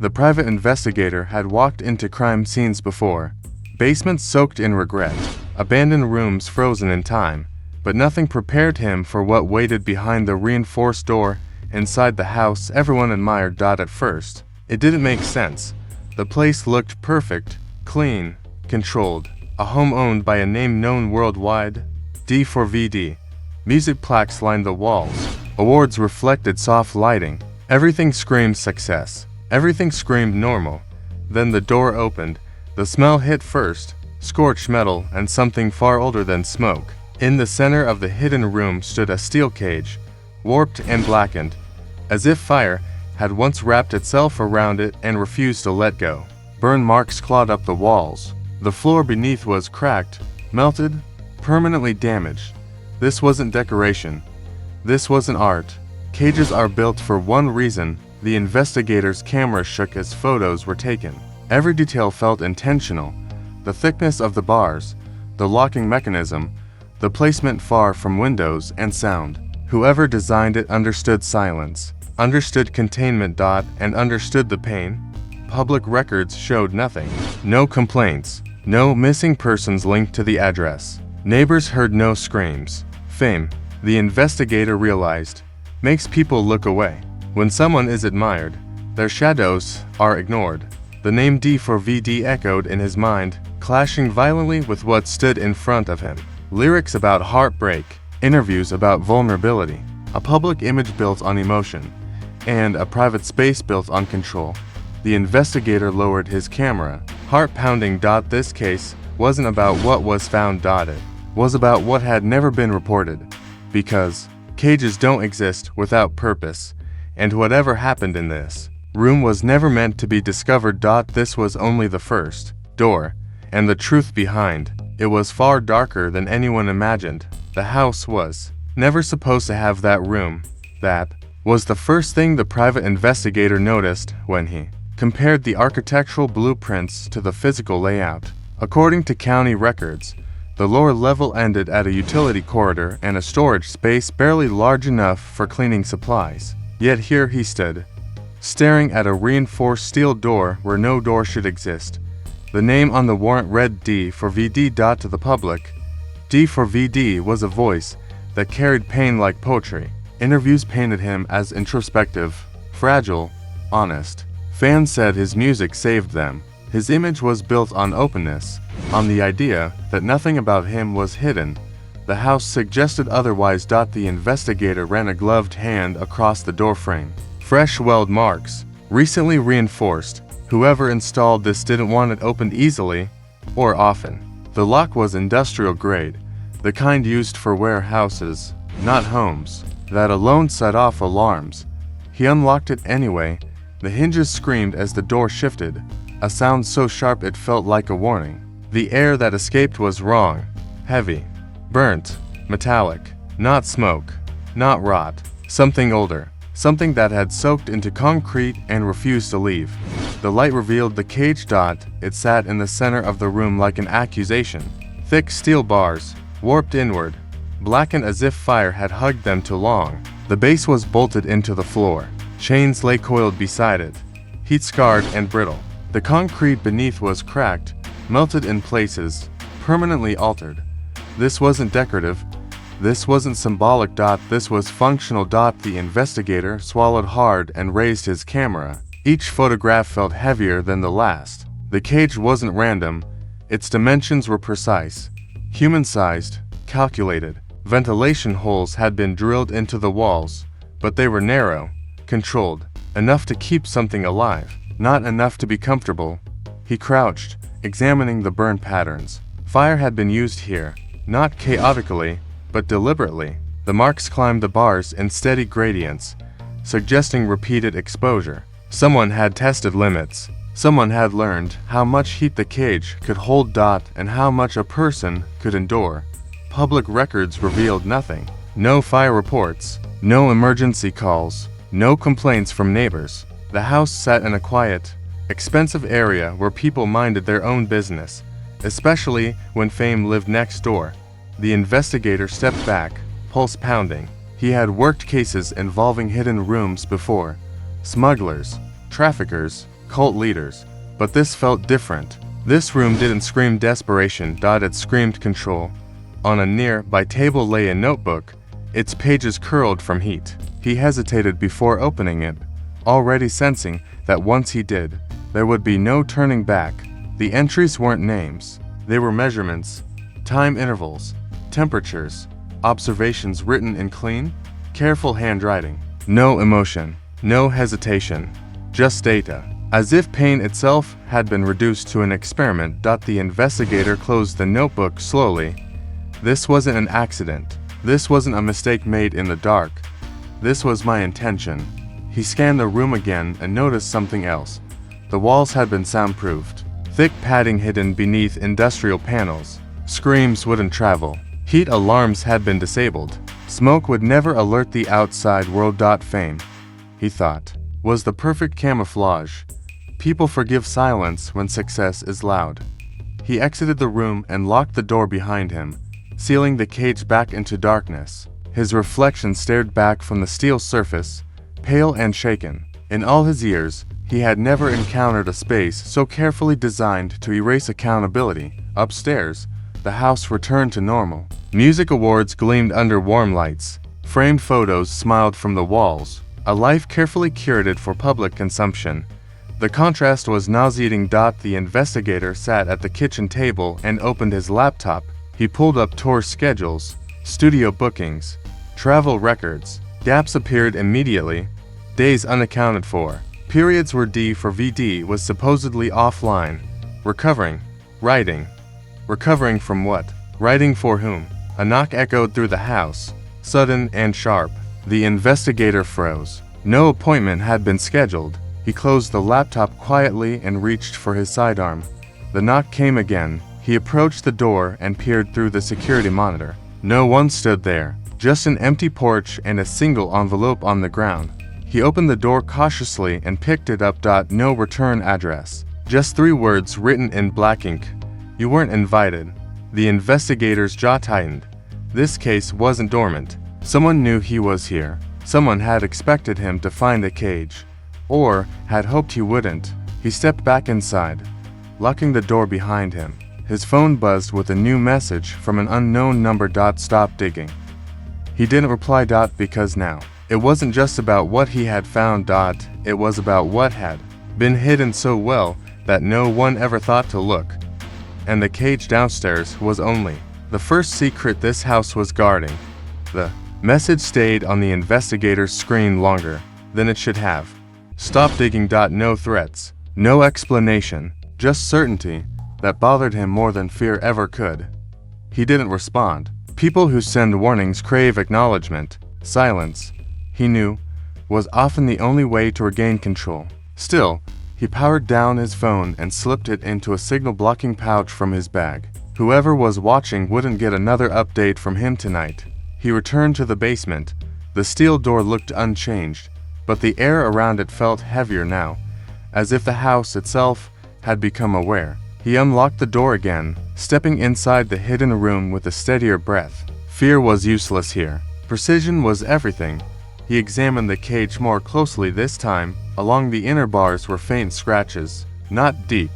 The private investigator had walked into crime scenes before. Basements soaked in regret, abandoned rooms frozen in time, but nothing prepared him for what waited behind the reinforced door. Inside the house, everyone admired. At first, it didn't make sense. The place looked perfect, clean, controlled. A home owned by a name known worldwide, D4vd. Music plaques lined the walls. Awards reflected soft lighting. Everything screamed success. Everything screamed normal. Then the door opened. The smell hit first, scorched metal and something far older than smoke. In the center of the hidden room stood a steel cage, warped and blackened, as if fire had once wrapped itself around it and refused to let go. Burn marks clawed up the walls. The floor beneath was cracked, melted, permanently damaged. This wasn't decoration. This wasn't art. Cages are built for one reason. The investigator's camera shook as photos were taken. Every detail felt intentional. The thickness of the bars, the locking mechanism, the placement far from windows and sound. Whoever designed it understood silence, understood containment. And understood the pain. Public records showed nothing. No complaints. No missing persons linked to the address. Neighbors heard no screams. Fame, the investigator realized, makes people look away. When someone is admired, their shadows are ignored. The name D4vd echoed in his mind, clashing violently with what stood in front of him. Lyrics about heartbreak, interviews about vulnerability, a public image built on emotion, and a private space built on control. The investigator lowered his camera, heart pounding. This case wasn't about what was found. It was about what had never been reported. Because cages don't exist without purpose, and whatever happened in this room was never meant to be discovered. This was only the first door, and the truth behind it was far darker than anyone imagined. The house was never supposed to have that room. That was the first thing the private investigator noticed when he compared the architectural blueprints to the physical layout. According to county records, the lower level ended at a utility corridor and a storage space barely large enough for cleaning supplies. Yet here he stood, staring at a reinforced steel door where no door should exist. The name on the warrant read D4vd. To the public, D4vd was a voice that carried pain like poetry. Interviews painted him as introspective, fragile, honest. Fans said his music saved them. His image was built on openness, on the idea that nothing about him was hidden. The house suggested otherwise. The investigator ran a gloved hand across the doorframe. Fresh weld marks, recently reinforced. Whoever installed this didn't want it opened easily or often. The lock was industrial grade, the kind used for warehouses, not homes. That alone set off alarms. He unlocked it anyway. The hinges screamed as the door shifted, a sound so sharp it felt like a warning. The air that escaped was wrong, heavy, burnt, metallic, not smoke, not rot, something older, something that had soaked into concrete and refused to leave. The light revealed the cage. It sat in the center of the room like an accusation. Thick steel bars, warped inward, blackened as if fire had hugged them too long. The base was bolted into the floor. Chains lay coiled beside it, heat-scarred and brittle. The concrete beneath was cracked, melted in places, permanently altered. This wasn't decorative. This wasn't symbolic. This was functional. The investigator swallowed hard and raised his camera. Each photograph felt heavier than the last. The cage wasn't random. Its dimensions were precise, human-sized, calculated. Ventilation holes had been drilled into the walls, but they were narrow, controlled, enough to keep something alive, not enough to be comfortable. He crouched, examining the burn patterns. Fire had been used here, not chaotically, but deliberately. The marks climbed the bars in steady gradients, suggesting repeated exposure. Someone had tested limits. Someone had learned how much heat the cage could hold. And how much a person could endure. Public records revealed nothing. No fire reports, no emergency calls, no complaints from neighbors. The house sat in a quiet, expensive area where people minded their own business, especially when fame lived next door. The investigator stepped back, pulse pounding. He had worked cases involving hidden rooms before. Smugglers, traffickers, cult leaders, but this felt different. This room didn't scream desperation, it screamed control. On a nearby table lay a notebook, its pages curled from heat. He hesitated before opening it, already sensing that once he did, there would be no turning back. The entries weren't names, they were measurements, time intervals, temperatures, observations written in clean, careful handwriting. No emotion, no hesitation, just data. As if pain itself had been reduced to an experiment. The investigator closed the notebook slowly. This wasn't an accident. This wasn't a mistake made in the dark. This was my intention. He scanned the room again and noticed something else. The walls had been soundproofed. Thick padding hidden beneath industrial panels. Screams wouldn't travel. Heat alarms had been disabled. Smoke would never alert the outside world. Fame, he thought, was the perfect camouflage. People forgive silence when success is loud. He exited the room and locked the door behind him, sealing the cage back into darkness. His reflection stared back from the steel surface, pale and shaken. In all his years, he had never encountered a space so carefully designed to erase accountability. Upstairs, the house returned to normal. Music awards gleamed under warm lights. Framed photos smiled from the walls. A life carefully curated for public consumption. The contrast was nauseating. The investigator sat at the kitchen table and opened his laptop. He pulled up tour schedules, studio bookings, travel records. Gaps appeared immediately, days unaccounted for. Periods where D4vd was supposedly offline, recovering, writing. Recovering from what? Writing for whom? A knock echoed through the house, sudden and sharp. The investigator froze. No appointment had been scheduled. He closed the laptop quietly and reached for his sidearm. The knock came again. He approached the door and peered through the security monitor. No one stood there, just an empty porch and a single envelope on the ground. He opened the door cautiously and picked it up. No return address. Just 3 words written in black ink. You weren't invited. The investigator's jaw tightened. This case wasn't dormant. Someone knew he was here. Someone had expected him to find the cage. Or had hoped he wouldn't. He stepped back inside, locking the door behind him. His phone buzzed with a new message from an unknown number. Stop digging. He didn't reply. Because now, it wasn't just about what he had found. It was about what had been hidden so well that no one ever thought to look. And the cage downstairs was only the first secret this house was guarding. The message stayed on the investigator's screen longer than it should have. Stop digging. No threats, no explanation, just certainty that bothered him more than fear ever could. He didn't respond. People who send warnings crave acknowledgement. Silence, he knew, was often the only way to regain control. Still, he powered down his phone and slipped it into a signal-blocking pouch from his bag. Whoever was watching wouldn't get another update from him tonight. He returned to the basement. The steel door looked unchanged, but the air around it felt heavier now, as if the house itself had become aware. He unlocked the door again, stepping inside the hidden room with a steadier breath. Fear was useless here. Precision was everything. He examined the cage more closely this time. Along the inner bars were faint scratches. Not deep,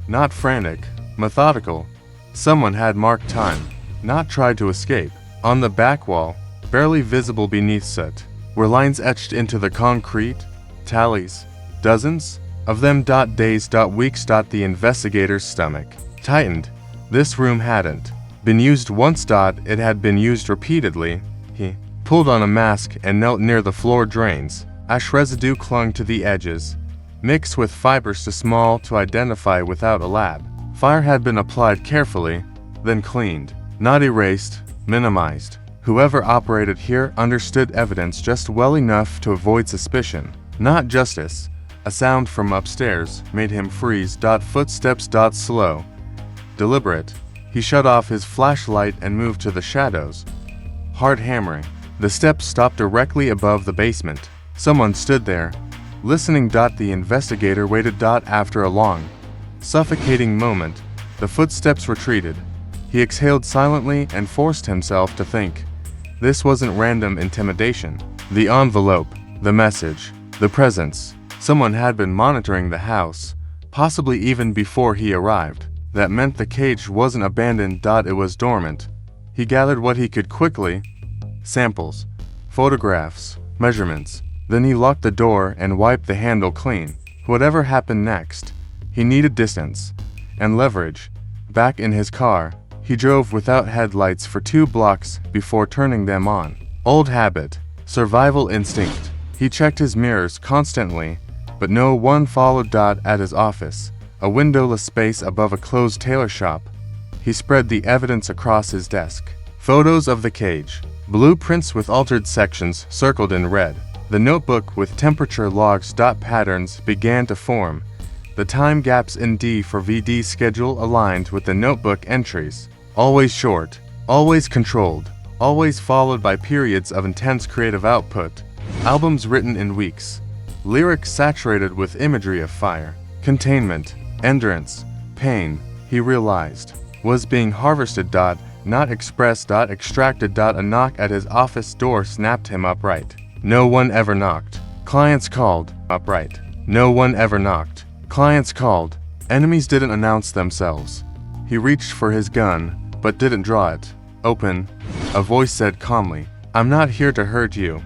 not frantic, methodical. Someone had marked time, not tried to escape. On the back wall, barely visible beneath soot, were lines etched into the concrete, tallies, dozens of them. Days, weeks. The investigator's stomach tightened. This room hadn't been used once. It had been used repeatedly. He pulled on a mask and knelt near the floor drains. Ash residue clung to the edges, mixed with fibers too small to identify without a lab. Fire had been applied carefully, then cleaned, not erased, minimized. Whoever operated here understood evidence just well enough to avoid suspicion, not justice. A sound from upstairs made him freeze. Footsteps. Slow, deliberate. He shut off his flashlight and moved to the shadows. Hard hammering. The steps stopped directly above the basement. Someone stood there, listening. The investigator waited. After a long, suffocating moment, the footsteps retreated. He exhaled silently and forced himself to think. This wasn't random intimidation. The envelope, the message, the presence. Someone had been monitoring the house, possibly even before he arrived. That meant the cage wasn't abandoned. It was dormant. He gathered what he could quickly: samples, photographs, measurements. Then he locked the door and wiped the handle clean. Whatever happened next, he needed distance and leverage. Back in his car, he drove without headlights for 2 blocks before turning them on. Old habit, survival instinct. He checked his mirrors constantly, but no one followed. At his office, a windowless space above a closed tailor shop, he spread the evidence across his desk. Photos of the cage, blueprints with altered sections circled in red. The notebook with temperature logs. Patterns began to form. The time gaps in D4vd's schedule aligned with the notebook entries. Always short, always controlled, always followed by periods of intense creative output. Albums written in weeks. Lyrics saturated with imagery of fire, containment, endurance, pain, he realized, was being harvested. Not expressed. Extracted. A knock at his office door snapped him upright. No one ever knocked. Clients called. Upright. No one ever knocked. Clients called. Enemies didn't announce themselves. He reached for his gun, but didn't draw it. Open, a voice said calmly. I'm not here to hurt you.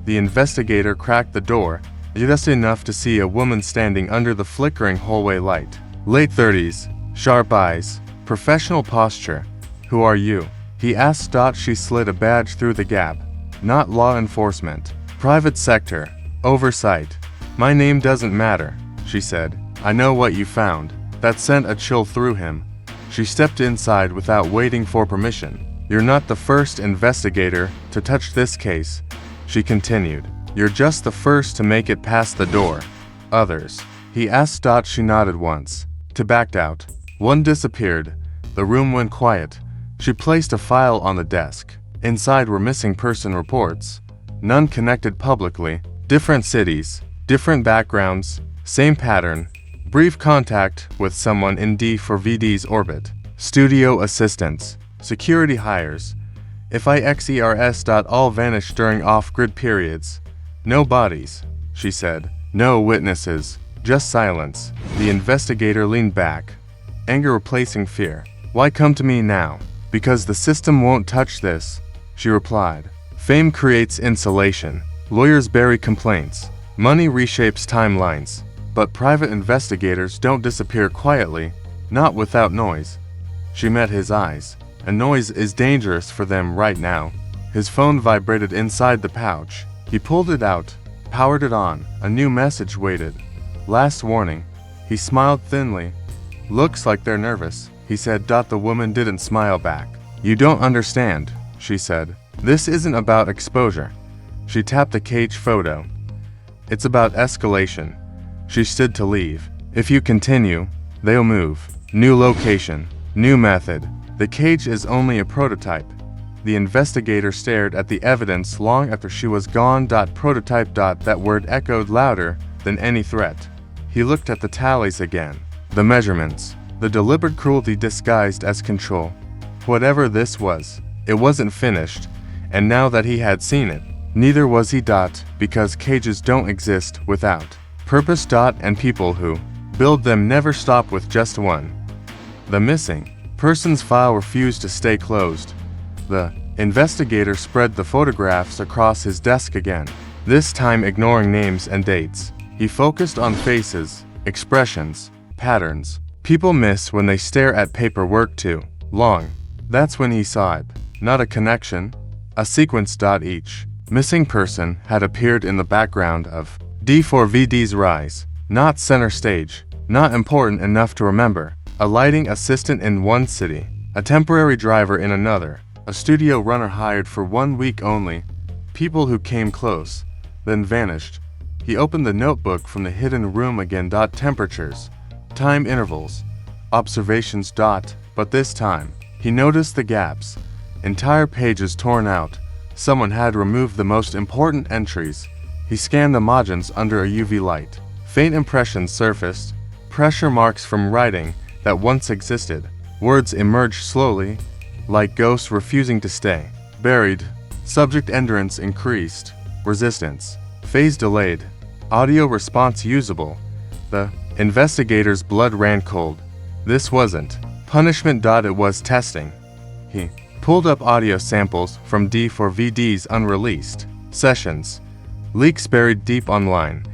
The investigator cracked the door, just enough to see a woman standing under the flickering hallway light. Late 30s, sharp eyes, professional posture. Who are you? He asked. She slid a badge through the gap. Not law enforcement. Private sector. Oversight. My name doesn't matter, she said. I know what you found. That sent a chill through him. She stepped inside without waiting for permission. You're not the first investigator to touch this case, she continued. You're just the first to make it past the door. Others? He asked. She nodded once. Two backed out. One disappeared. The room went quiet. She placed a file on the desk. Inside were missing person reports. None connected publicly. Different cities, different backgrounds, same pattern. Brief contact with someone in D4vd's orbit. Studio assistants. Security hires. Fixers. All vanished during off-grid periods. No bodies, she said. No witnesses. Just silence. The investigator leaned back. Anger replacing fear. Why come to me now? Because the system won't touch this, she replied. Fame creates insulation. Lawyers bury complaints. Money reshapes timelines. But private investigators don't disappear quietly, not without noise. She met his eyes. A noise is dangerous for them right now. His phone vibrated inside the pouch. He pulled it out, powered it on. A new message waited. Last warning. He smiled thinly. Looks like they're nervous, he said. The woman didn't smile back. You don't understand, she said. This isn't about exposure. She tapped the cage photo. It's about escalation. She stood to leave. If you continue, they'll move. New location, new method. The cage is only a prototype. The investigator stared at the evidence long after she was gone. Prototype. That word echoed louder than any threat. He looked at the tallies again. The measurements. The deliberate cruelty disguised as control. Whatever this was, it wasn't finished, and now that he had seen it, neither was he. Because cages don't exist without purpose. And people who build them never stop with just one. The missing persons file refused to stay closed. The investigator spread the photographs across his desk again, this time ignoring names and dates. He focused on faces, expressions, patterns. People miss when they stare at paperwork too long. That's when he saw it. Not a connection, a sequence. Each missing person had appeared in the background of D4vd's rise. Not center stage, not important enough to remember. A lighting assistant in one city, a temporary driver in another, a studio runner hired for 1 week only. People who came close, then vanished. He opened the notebook from the hidden room again. Temperatures, time intervals, observations. But this time, he noticed the gaps. Entire pages torn out. Someone had removed the most important entries. He scanned the margins under a UV light. Faint impressions surfaced, pressure marks from writing that once existed. Words emerged slowly, like ghosts refusing to stay. Buried. Subject endurance increased. Resistance. Phase delayed. Audio response usable. The investigator's blood ran cold. This wasn't punishment. It was testing. He pulled up audio samples from D4vd's unreleased sessions. Leaks buried deep online.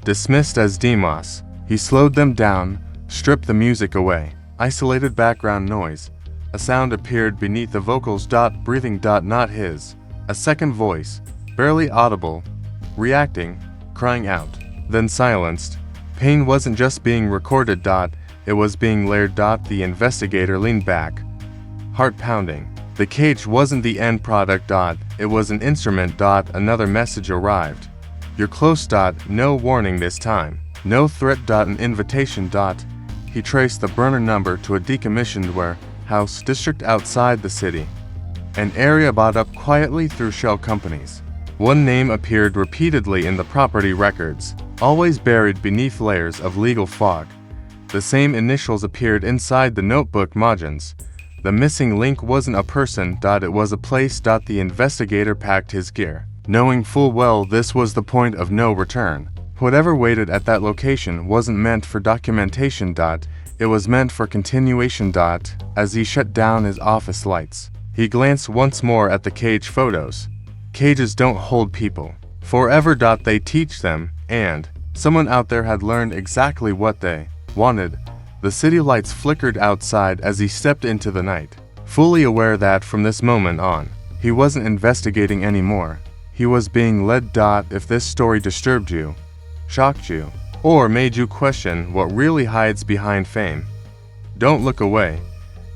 Dismissed as DMOS. He slowed them down, stripped the music away. Isolated background noise. A sound appeared beneath the vocals. Breathing. Not his. A second voice, barely audible, reacting, crying out, then silenced. Pain wasn't just being recorded. It was being layered. The investigator leaned back, heart pounding. The cage wasn't the end product. It was an instrument. Another message arrived. You're close. No warning this time. No threat. An invitation. He traced the burner number to a decommissioned warehouse district outside the city. An area bought up quietly through shell companies. One name appeared repeatedly in the property records, always buried beneath layers of legal fog. The same initials appeared inside the notebook margins. The missing link wasn't a person. It was a place. The investigator packed his gear, knowing full well this was the point of no return. Whatever waited at that location wasn't meant for documentation. It was meant for continuation. As he shut down his office lights, he glanced once more at the cage photos. Cages don't hold people forever. They teach them, and someone out there had learned exactly what they wanted. The city lights flickered outside as he stepped into the night, fully aware that from this moment on, he wasn't investigating anymore. He was being led. If this story disturbed you, shocked you, or made you question what really hides behind fame, don't look away.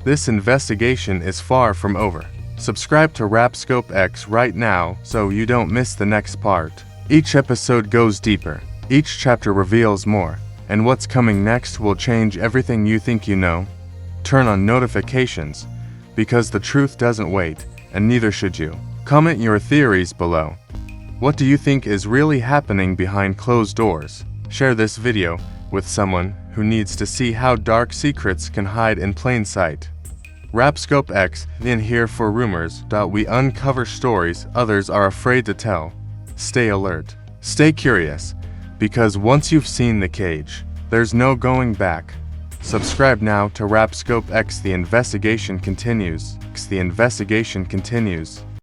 This investigation is far from over. Subscribe to Rapscope X right now so you don't miss the next part. Each episode goes deeper. Each chapter reveals more. And what's coming next will change everything you think you know. Turn on notifications, because the truth doesn't wait, and neither should you. Comment your theories below. What do you think is really happening behind closed doors? Share this video with someone who needs to see how dark secrets can hide in plain sight. Rapscope X, in here for rumors. We uncover stories others are afraid to tell. Stay alert. Stay curious. Because once you've seen the cage, there's no going back. Subscribe now to Rapscope X. The investigation continues. The investigation continues.